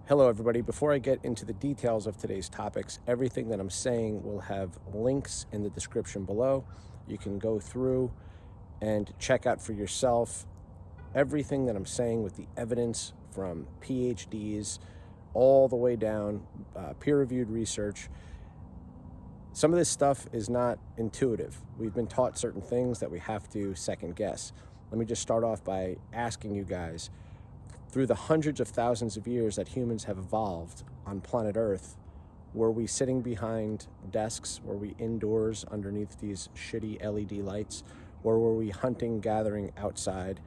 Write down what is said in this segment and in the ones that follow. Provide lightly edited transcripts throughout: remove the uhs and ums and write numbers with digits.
Hello, everybody. Before I get into the details of today's topics, everything that I'm saying will have links in the description below. You can go through and check out for yourself everything that I'm saying with the evidence from PhDs all the way down, peer-reviewed research. Some of this stuff is not intuitive. We've been taught certain things that we have to second guess. Let me just start off by asking you guys, through the hundreds of thousands of years that humans have evolved on planet Earth, were we sitting behind desks? Were we indoors underneath these shitty LED lights? Or were we hunting, gathering outside,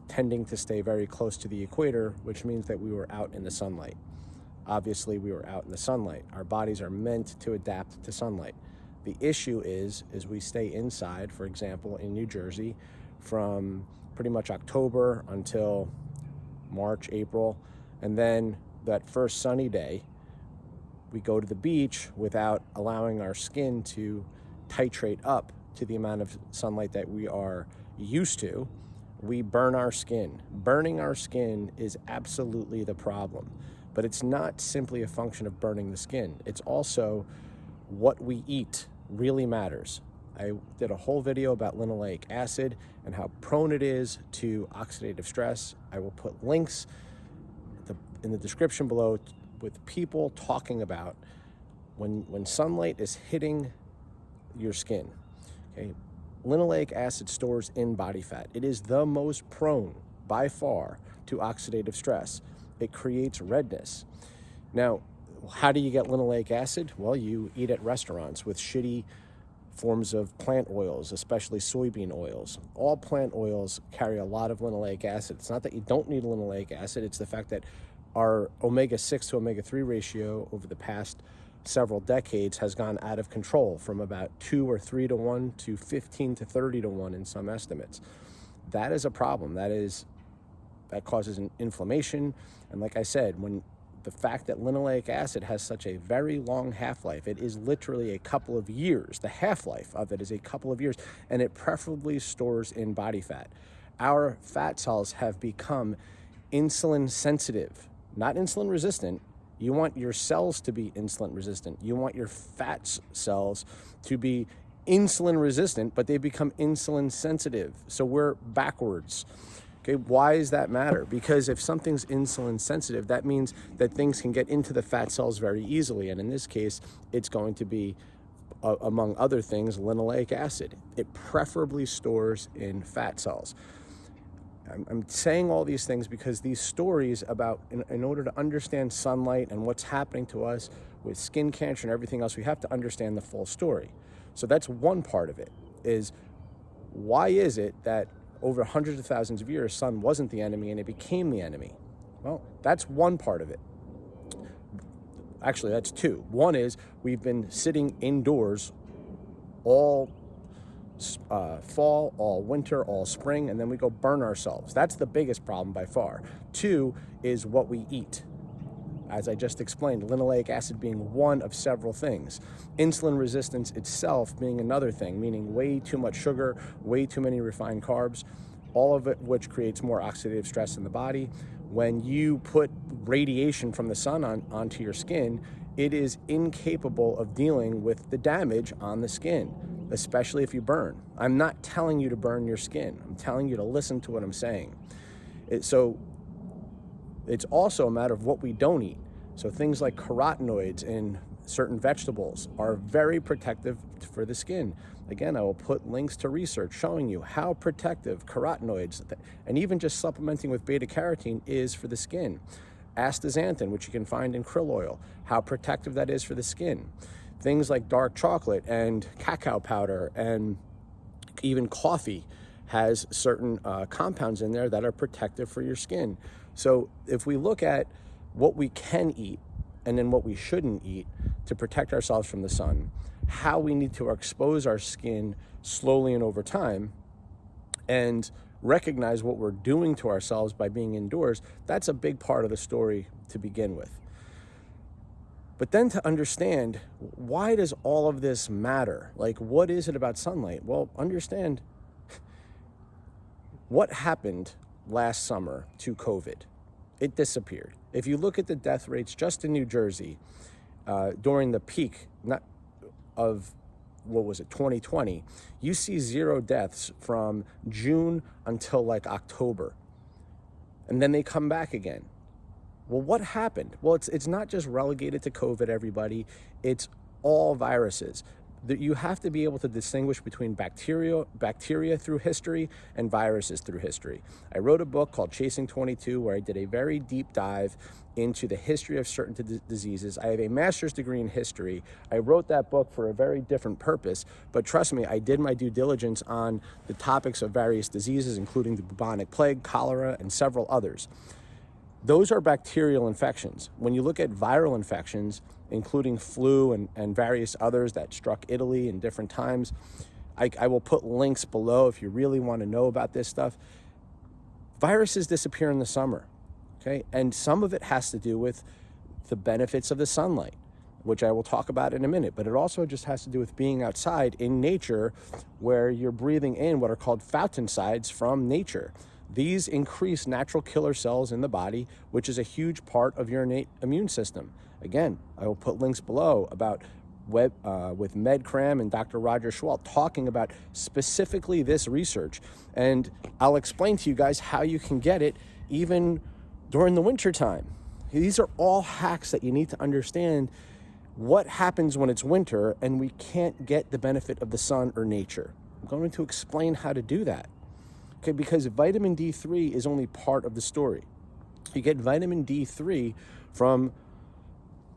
tending to stay very close to the equator, which means that we were out in the sunlight? Obviously, we were out in the sunlight. Our bodies are meant to adapt to sunlight. The issue is we stay inside, for example, in New Jersey, from pretty much October until March, April, and then that first sunny day, we go to the beach without allowing our skin to titrate up to the amount of sunlight that we are used to. We burn our skin. Burning our skin is absolutely the problem, but it's not simply a function of burning the skin. It's also what we eat really matters. I did a whole video about linoleic acid and how prone it is to oxidative stress. I will put links in the description below with people talking about when sunlight is hitting your skin. Okay, linoleic acid stores in body fat. It is the most prone by far to oxidative stress. It creates redness. Now, how do you get linoleic acid? Well, you eat at restaurants with shitty forms of plant oils, especially soybean oils. All plant oils carry a lot of linoleic acid. It's not that you don't need linoleic acid, it's the fact that our omega-6 to omega-3 ratio over the past several decades has gone out of control, from about 2 or 3 to 1 to 15 to 30 to 1 in some estimates. That is a problem. That causes an inflammation. And like I said, when the fact that linoleic acid has such a very long half-life, it is literally a couple of years. The half-life of it is a couple of years, and it preferably stores in body fat. Our fat cells have become insulin sensitive, not insulin resistant. You want your cells to be insulin resistant. You want your fat cells to be insulin resistant, but they become insulin sensitive. So we're backwards. Okay, why does that matter? Because if something's insulin sensitive, that means that things can get into the fat cells very easily. And in this case, it's going to be, among other things, linoleic acid. It preferably stores in fat cells. I'm saying all these things because these stories about, in order to understand sunlight and what's happening to us with skin cancer and everything else, we have to understand the full story. So that's one part of it, is why is it that over hundreds of thousands of years, sun wasn't the enemy and it became the enemy? Well, that's one part of it. Actually, that's two. One is we've been sitting indoors all fall, all winter, all spring, and then we go burn ourselves. That's the biggest problem by far. Two is what we eat. As I just explained, linoleic acid being one of several things. Insulin resistance itself being another thing, meaning way too much sugar, way too many refined carbs, all of it which creates more oxidative stress in the body. When you put radiation from the sun onto your skin, it is incapable of dealing with the damage on the skin, especially if you burn. I'm not telling you to burn your skin. I'm telling you to listen to what I'm saying. So it's also a matter of what we don't eat. So things like carotenoids in certain vegetables are very protective for the skin. Again, I will put links to research showing you how protective carotenoids, and even just supplementing with beta carotene, is for the skin. Astaxanthin, which you can find in krill oil, how protective that is for the skin. Things like dark chocolate and cacao powder and even coffee has certain compounds in there that are protective for your skin. So if we look at what we can eat and then what we shouldn't eat to protect ourselves from the sun, how we need to expose our skin slowly and over time, and recognize what we're doing to ourselves by being indoors, that's a big part of the story to begin with. But then to understand, why does all of this matter? Like, what is it about sunlight? Well, understand what happened last summer to COVID. It disappeared. If you look at the death rates just in New Jersey during the peak of, 2020, you see 0 deaths from June until like October. And then they come back again. Well, what happened? Well, it's not just relegated to COVID, everybody. It's all viruses. You have to be able to distinguish between bacteria through history and viruses through history. I wrote a book called Chasing 22 where I did a very deep dive into the history of certain diseases. I have a master's degree in history. I wrote that book for a very different purpose, but trust me, I did my due diligence on the topics of various diseases, including the bubonic plague, cholera, and several others. Those are bacterial infections. When you look at viral infections, including flu and various others that struck Italy in different times, I will put links below if you really want to know about this stuff. Viruses disappear in the summer, okay? And some of it has to do with the benefits of the sunlight, which I will talk about in a minute, but it also just has to do with being outside in nature where you're breathing in what are called photosides from nature. These increase natural killer cells in the body, which is a huge part of your innate immune system. Again, I will put links below about with Medcram and Dr. Roger Schwalt talking about specifically this research. And I'll explain to you guys how you can get it even during the winter time. These are all hacks that you need to understand what happens when it's winter and we can't get the benefit of the sun or nature. I'm going to explain how to do that. Okay, because vitamin D3 is only part of the story. You get vitamin D3 from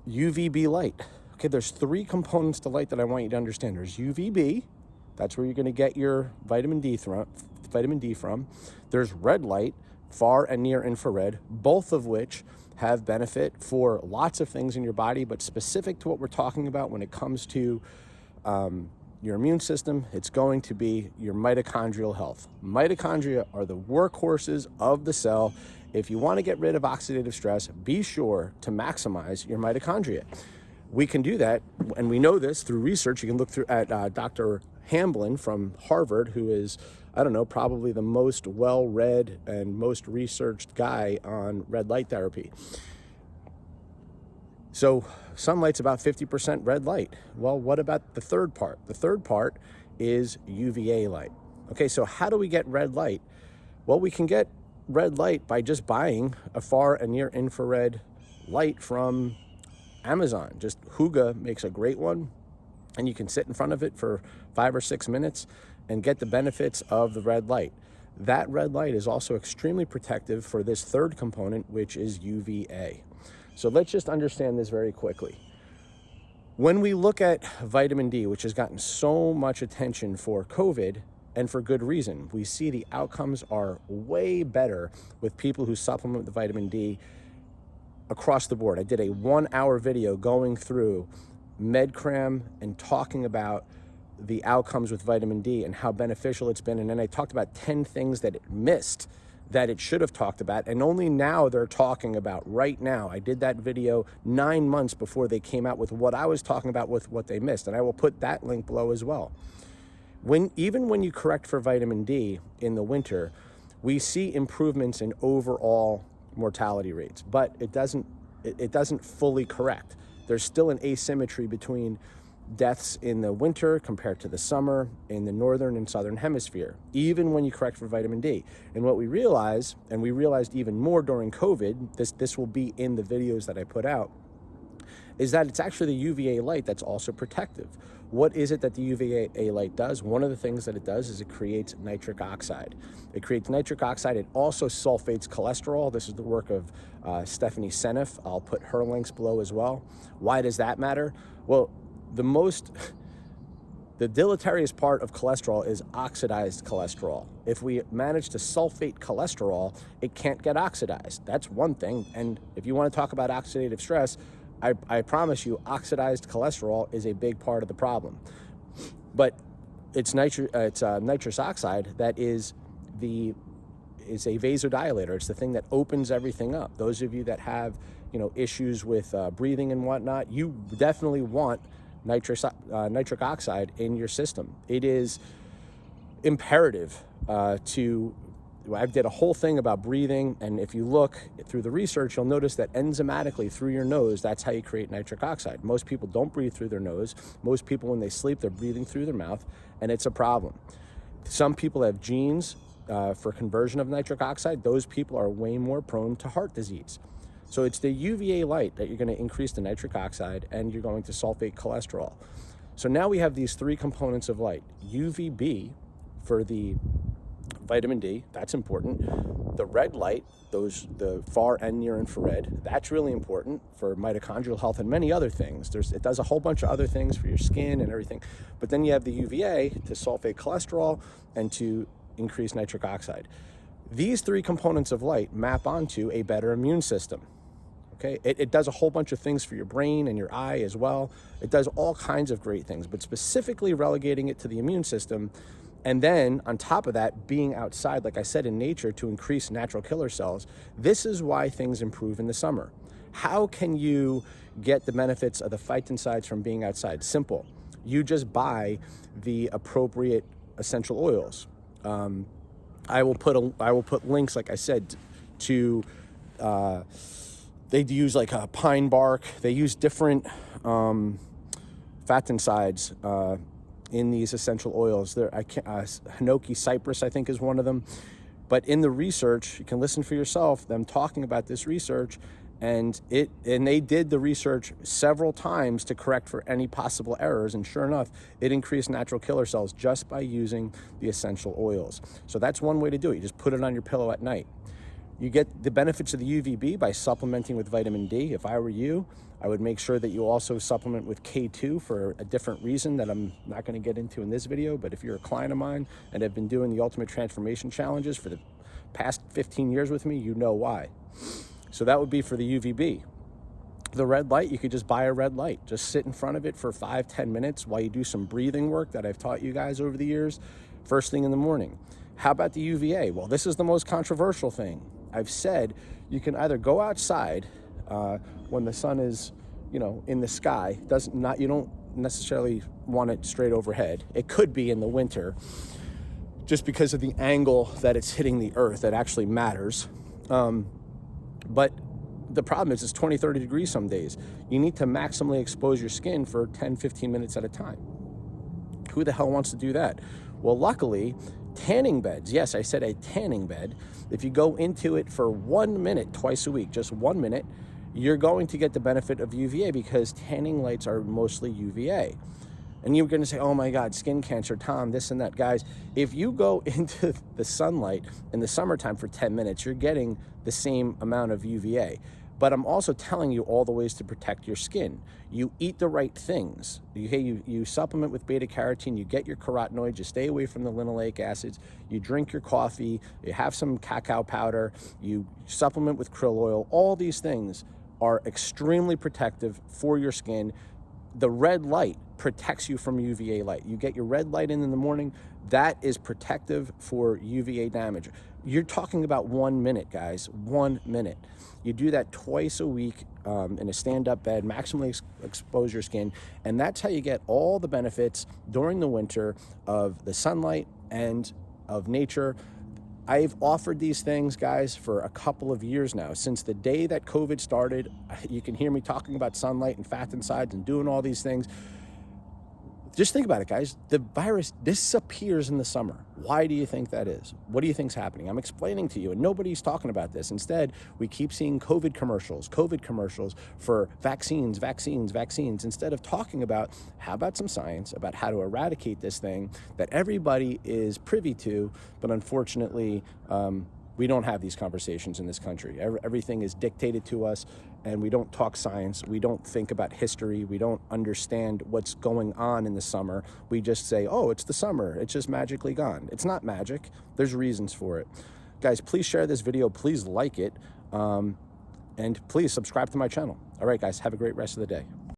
UVB light. Okay, there's 3 components to light that I want you to understand. There's UVB, that's where you're going to get your vitamin D from. There's red light, far and near infrared, both of which have benefit for lots of things in your body, but specific to what we're talking about when it comes to your immune system, it's going to be your mitochondrial health. Mitochondria are the workhorses of the cell. If you want to get rid of oxidative stress, be sure to maximize your mitochondria. We can do that, and we know this through research. You can look through at Dr. Hamblin from Harvard, who is, I don't know, probably the most well-read and most researched guy on red light therapy. So sunlight's about 50% red light. Well, what about the third part? The third part is UVA light. Okay, so how do we get red light? Well, we can get red light by just buying a far and near infrared light from Amazon. Just Huga makes a great one, and you can sit in front of it for 5 or 6 minutes and get the benefits of the red light. That red light is also extremely protective for this third component, which is UVA. So let's just understand this very quickly. When we look at vitamin D, which has gotten so much attention for COVID, and for good reason, we see the outcomes are way better with people who supplement with vitamin D across the board. I did a 1-hour video going through Medcram and talking about the outcomes with vitamin D and how beneficial it's been. And then I talked about 10 things that it missed that it should have talked about, and only now they're talking about right now. I did that video 9 months before they came out with what I was talking about with what they missed, and I will put that link below as well. Even when you correct for vitamin D in the winter, we see improvements in overall mortality rates, but it doesn't fully correct. There's still an asymmetry between deaths in the winter compared to the summer in the northern and southern hemisphere, even when you correct for vitamin D. And what we realize, and we realized even more during COVID, this will be in the videos that I put out, is that it's actually the UVA light that's also protective. What is it that the UVA light does? One of the things that it does is it creates nitric oxide. It creates nitric oxide. It also sulfates cholesterol. This is the work of Stephanie Senniff. I'll put her links below as well. Why does that matter? Well, the deleterious part of cholesterol is oxidized cholesterol. If we manage to sulfate cholesterol, it can't get oxidized. That's one thing. And if you want to talk about oxidative stress, I promise you, oxidized cholesterol is a big part of the problem. But it's nitrous oxide that is a vasodilator. It's the thing that opens everything up. Those of you that have issues with breathing and whatnot, you definitely want nitric oxide in your system. It is imperative to I did a whole thing about breathing, and if you look through the research, you'll notice that enzymatically through your nose, that's how you create nitric oxide. Most people don't breathe through their nose. Most people, when they sleep, they're breathing through their mouth, and it's a problem. Some people have genes for conversion of nitric oxide. Those people are way more prone to heart disease. So it's the UVA light that you're going to increase the nitric oxide, and you're going to sulfate cholesterol. So now we have these three components of light. UVB for the vitamin D, that's important. The red light, the far and near infrared, that's really important for mitochondrial health and many other things. It does a whole bunch of other things for your skin and everything. But then you have the UVA to sulfate cholesterol and to increase nitric oxide. These three components of light map onto a better immune system. Okay, it does a whole bunch of things for your brain and your eye as well. It does all kinds of great things, but specifically relegating it to the immune system. And then on top of that, being outside, like I said, in nature to increase natural killer cells. This is why things improve in the summer. How can you get the benefits of the phytoncides from being outside? Simple. You just buy the appropriate essential oils. I will put links, like I said, to they use like a pine bark. They use different phytoncides in these essential oils. Hinoki cypress, I think, is one of them. But in the research, you can listen for yourself, them talking about this research, and they did the research several times to correct for any possible errors, and sure enough, it increased natural killer cells just by using the essential oils. So that's one way to do it. You just put it on your pillow at night. You get the benefits of the UVB by supplementing with vitamin D. If I were you, I would make sure that you also supplement with K2 for a different reason that I'm not going to get into in this video. But if you're a client of mine and have been doing the Ultimate Transformation Challenges for the past 15 years with me, you know why. So that would be for the UVB. The red light, you could just buy a red light. Just sit in front of it for 5-10 minutes while you do some breathing work that I've taught you guys over the years, first thing in the morning. How about the UVA? Well, this is the most controversial thing. I've said you can either go outside when the sun is, in the sky. You don't necessarily want it straight overhead. It could be in the winter, just because of the angle that it's hitting the earth. That actually matters. But the problem is it's 20, 30 degrees some days. You need to maximally expose your skin for 10, 15 minutes at a time. Who the hell wants to do that? Well, luckily, tanning beds. Yes, I said a tanning bed. If you go into it for 1 minute twice a week, just 1 minute, you're going to get the benefit of UVA, because tanning lights are mostly UVA. And you're going to say, oh my God, skin cancer, Tom, this and that. Guys, if you go into the sunlight in the summertime for 10 minutes, you're getting the same amount of UVA. But I'm also telling you all the ways to protect your skin. You eat the right things. You supplement with beta carotene, you get your carotenoids, you stay away from the linoleic acids, you drink your coffee, you have some cacao powder, you supplement with krill oil. All these things are extremely protective for your skin. The red light protects you from UVA light. You get your red light in the morning, that is protective for UVA damage. You're talking about 1 minute, guys, 1 minute. You do that twice a week in a stand-up bed, maximally expose your skin, and that's how you get all the benefits during the winter of the sunlight and of nature. I've offered these things, guys, for a couple of years now. Since the day that COVID started, you can hear me talking about sunlight and phytoncides and doing all these things. Just think about it, guys. The virus disappears in the summer. Why do you think that is? What do you think's happening? I'm explaining to you, and nobody's talking about this. Instead, we keep seeing COVID commercials for vaccines, instead of talking about how about some science about how to eradicate this thing that everybody is privy to, but unfortunately, we don't have these conversations in this country. Everything is dictated to us, and we don't talk science. We don't think about history. We don't understand what's going on in the summer. We just say, oh, it's the summer. It's just magically gone. It's not magic. There's reasons for it. Guys, please share this video. Please like it. And please subscribe to my channel. All right, guys, have a great rest of the day.